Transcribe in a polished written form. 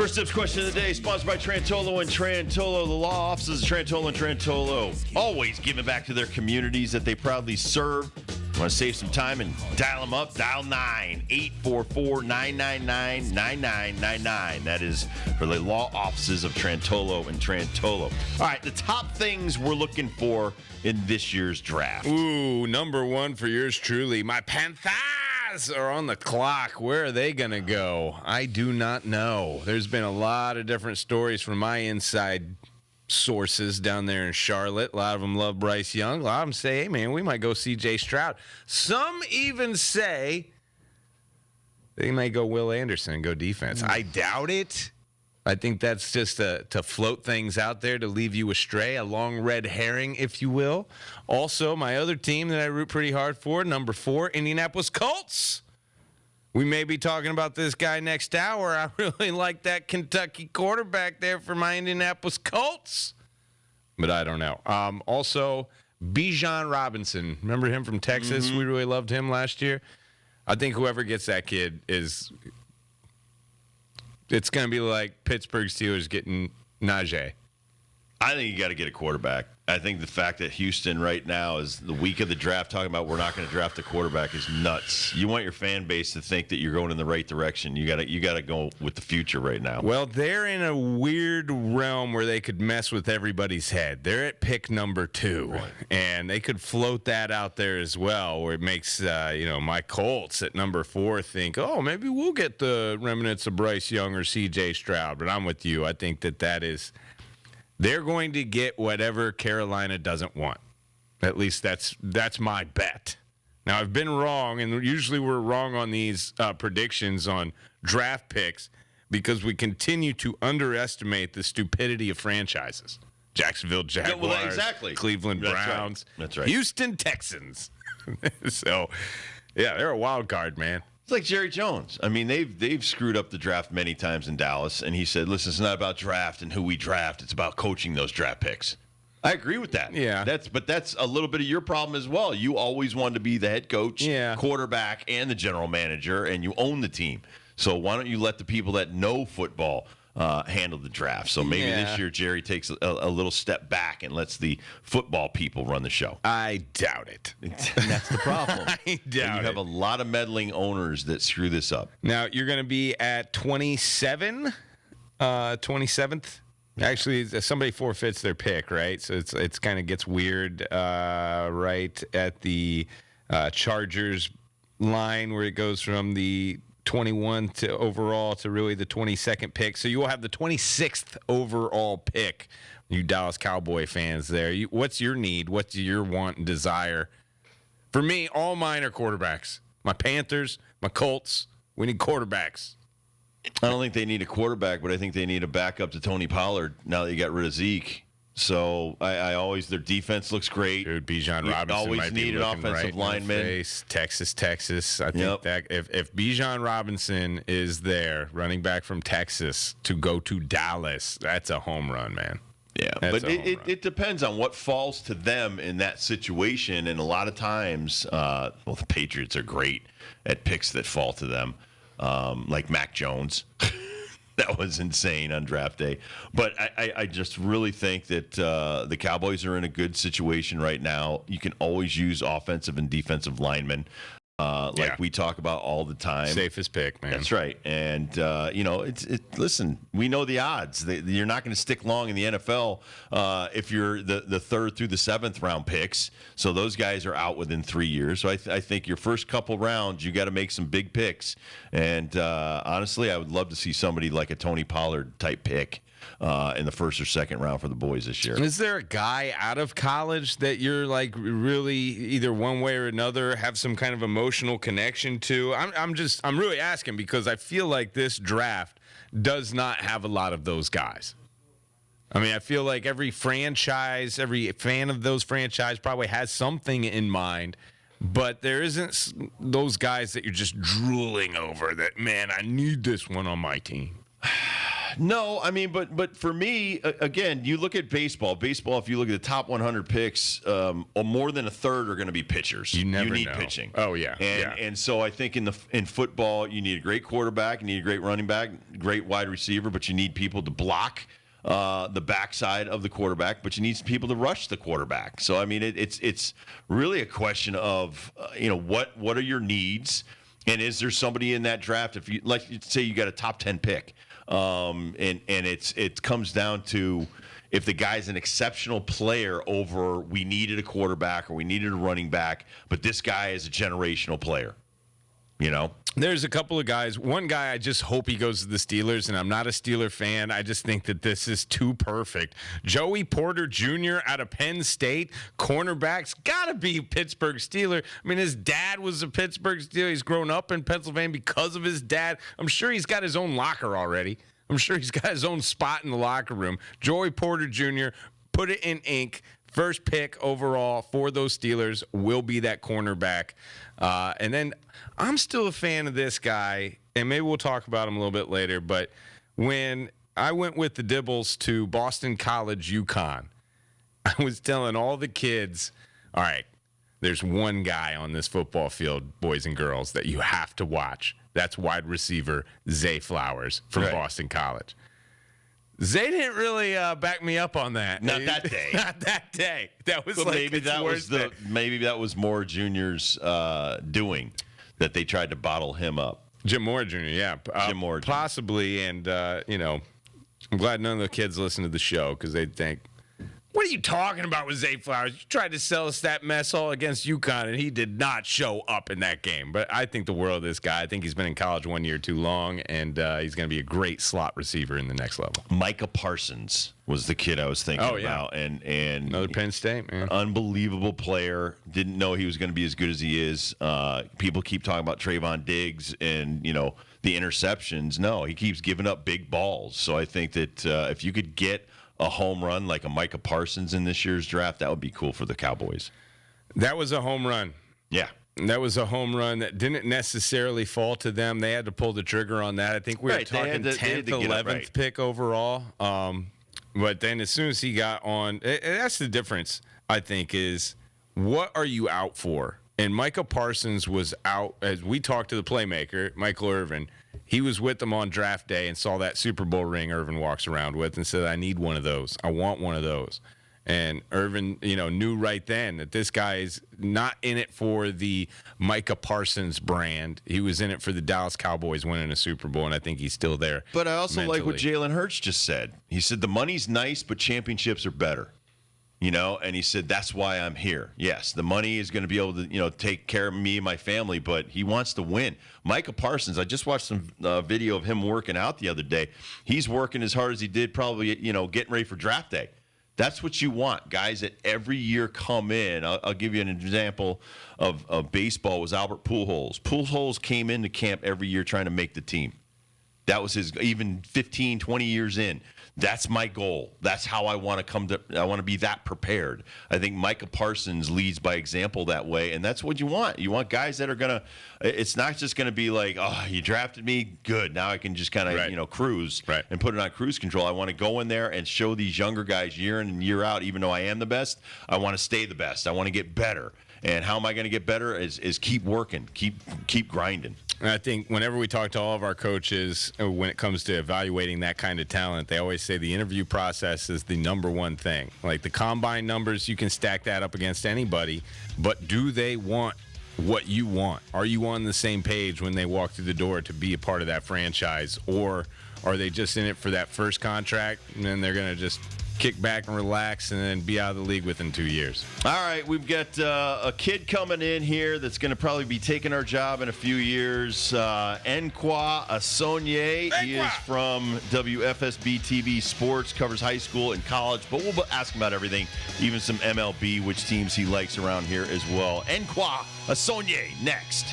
First Dibbs question of the day, sponsored by Trantolo and Trantolo. The law offices of Trantolo and Trantolo, always giving back to their communities that they proudly serve. Want to save some time and dial them up? Dial 9-844-999-9999. That is for the law offices of Trantolo and Trantolo. All right, the top things we're looking for in this year's draft. Ooh, number one for yours truly. My Panthers are on the clock. Where are they going to go? I do not know. There's been a lot of different stories from my inside sources down there in Charlotte. A lot of them love Bryce Young. A lot of them say, hey, man, we might go C.J. Stroud. Some even say they might go Will Anderson and go defense. I doubt it. I think that's just to float things out there to leave you astray, a long red herring, if you will. Also, my other team that I root pretty hard for, number 4, Indianapolis Colts. We may be talking about this guy next hour. I really like that Kentucky quarterback there for my Indianapolis Colts. But I don't know. Also, Bijan Robinson. Remember him from Texas? We really loved him last year. I think whoever gets that kid it's going to be like Pittsburgh Steelers getting Najee. I think you got to get a quarterback. I think the fact that Houston right now is the week of the draft talking about we're not going to draft a quarterback is nuts. You want your fan base to think that you're going in the right direction. You got to go with the future right now. Well, they're in a weird realm where they could mess with everybody's head. They're at pick number 2, right, and they could float that out there as well, where it makes my Colts at number 4 think, oh, maybe we'll get the remnants of Bryce Young or C.J. Stroud. But I'm with you. I think that is. They're going to get whatever Carolina doesn't want. At least that's my bet. Now, I've been wrong, and usually we're wrong on these predictions on draft picks because we continue to underestimate the stupidity of franchises. Jacksonville Jaguars, well, exactly. Cleveland Browns, That's right. Houston Texans. So, yeah, they're a wild card, man. It's like Jerry Jones. I mean, they've screwed up the draft many times in Dallas, and he said, listen, it's not about draft and who we draft. It's about coaching those draft picks. I agree with that. Yeah. But that's a little bit of your problem as well. You always wanted to be the head coach, quarterback, and the general manager, and you own the team. So why don't you let the people that know football handle the draft? So maybe this year Jerry takes a little step back and lets the football people run the show. I doubt it. And that's the problem. I doubt you have a lot of meddling owners that screw this up. Now, you're going to be at 27th. Actually, somebody forfeits their pick, right? So it's kind of gets weird right at the Chargers line where it goes from the 21 to overall to really the 22nd pick. So you will have the 26th overall pick, you Dallas Cowboy fans there. What's your need? What's your want and desire? For me, all mine are quarterbacks. My Panthers, my Colts, we need quarterbacks. I don't think they need a quarterback, but I think they need a backup to Tony Pollard now that you got rid of Zeke. So I always, their defense looks great. Dude, Bijan Robinson always might need be an looking offensive lineman. Texas. I think that if Bijan Robinson is there, running back from Texas, to go to Dallas, that's a home run, man. Yeah, but it depends on what falls to them in that situation. And a lot of times, the Patriots are great at picks that fall to them, like Mac Jones. That was insane on draft day. But I just really think that the Cowboys are in a good situation right now. You can always use offensive and defensive linemen. We talk about all the time. Safest pick, man. That's right. And, listen, we know the odds. You're not going to stick long in the NFL if you're the 3rd through the 7th round picks. So those guys are out within 3 years. So I think your first couple rounds, you got to make some big picks. And honestly, I would love to see somebody like a Tony Pollard type pick in the 1st or 2nd round for the boys this year. Is there a guy out of college that you're like really either one way or another have some kind of emotional connection to? I'm really asking because I feel like this draft does not have a lot of those guys. I mean, I feel like every franchise, every fan of those franchise probably has something in mind, but there isn't those guys that you're just drooling over that, man, I need this one on my team. No, I mean, but for me, again, you look at baseball. Baseball, if you look at the top 100 picks, more than a third are going to be pitchers. You never need know. pitching. Oh, yeah. And so I think in football, you need a great quarterback, you need a great running back, great wide receiver, but you need people to block the backside of the quarterback, but you need people to rush the quarterback. So I mean, it's really a question of what are your needs, and is there somebody in that draft? If you say you got a top 10 pick, and it comes down to if the guy's an exceptional player over we needed a quarterback or we needed a running back, but this guy is a generational player. There's a couple of guys. One guy, I just hope he goes to the Steelers, and I'm not a Steeler fan. I just think that this is too perfect. Joey Porter Jr. out of Penn State, cornerback's got to be Pittsburgh Steeler. I mean, his dad was a Pittsburgh Steeler. He's grown up in Pennsylvania because of his dad. I'm sure he's got his own locker already. I'm sure he's got his own spot in the locker room. Joey Porter Jr., put it in ink. First pick overall for those Steelers will be that cornerback. And then I'm still a fan of this guy, and maybe we'll talk about him a little bit later, but when I went with the Dibbs to Boston College, UConn, I was telling all the kids, all right, there's one guy on this football field, boys and girls, that you have to watch. That's wide receiver Zay Flowers from Boston College. Zay didn't really back me up on that. Not that day. Not that day. That was But like maybe that was more Junior's doing, that they tried to bottle him up. Jim Moore Jr. Yeah, Jim Moore Jr. possibly. And I'm glad none of the kids listen to the show because they think, what are you talking about with Zay Flowers? You tried to sell us that mess all against UConn, and he did not show up in that game. But I think the world of this guy. I think he's been in college 1 year too long, and he's going to be a great slot receiver in the next level. Micah Parsons was the kid I was thinking about. And another Penn State, man. Unbelievable player. Didn't know he was going to be as good as he is. People keep talking about Trayvon Diggs and, the interceptions. No, he keeps giving up big balls. So I think that if you could get a home run like a Micah Parsons in this year's draft, that would be cool for the Cowboys. That was a home run. Yeah. That was a home run that didn't necessarily fall to them. They had to pull the trigger on that. I think we were talking 10th, 11th pick overall. But then as soon as he got on, that's the difference, I think, is what are you out for? And Micah Parsons was out, as we talked to the playmaker, Michael Irvin. He was with them on draft day and saw that Super Bowl ring Irvin walks around with and said, I need one of those. I want one of those. And Irvin, knew right then that this guy is not in it for the Micah Parsons brand. He was in it for the Dallas Cowboys winning a Super Bowl, and I think he's still there. But I also like what Jalen Hurts just said. He said, the money's nice, but championships are better. And he said, that's why I'm here. Yes, the money is going to be able to, take care of me and my family, but he wants to win. Micah Parsons, I just watched some video of him working out the other day. He's working as hard as he did probably, getting ready for draft day. That's what you want. Guys that every year come in. I'll give you an example of baseball was Albert Pujols. Pujols came into camp every year trying to make the team. That was his, even 15, 20 years in. That's my goal. That's how I want to I want to be that prepared. I think Micah Parsons leads by example that way, and that's what you want. You want guys that are going to – it's not just going to be like, oh, you drafted me? Good. Now I can just kind of, cruise and put it on cruise control. I want to go in there and show these younger guys year in and year out, even though I am the best, I want to stay the best. I want to get better. And how am I going to get better is keep working, keep grinding. And I think whenever we talk to all of our coaches, when it comes to evaluating that kind of talent, they always say the interview process is the number one thing. Like the combine numbers, you can stack that up against anybody, but do they want what you want? Are you on the same page when they walk through the door to be a part of that franchise, or are they just in it for that first contract and then they're going to just kick back and relax and then be out of the league within 2 years? All right, we've got a kid coming in here that's going to probably be taking our job in a few years. Nkwa Asonye. He is from WFSB TV Sports, covers high school and college, but we'll ask him about everything, even some MLB, which teams he likes around here as well. Nkwa Asonye next.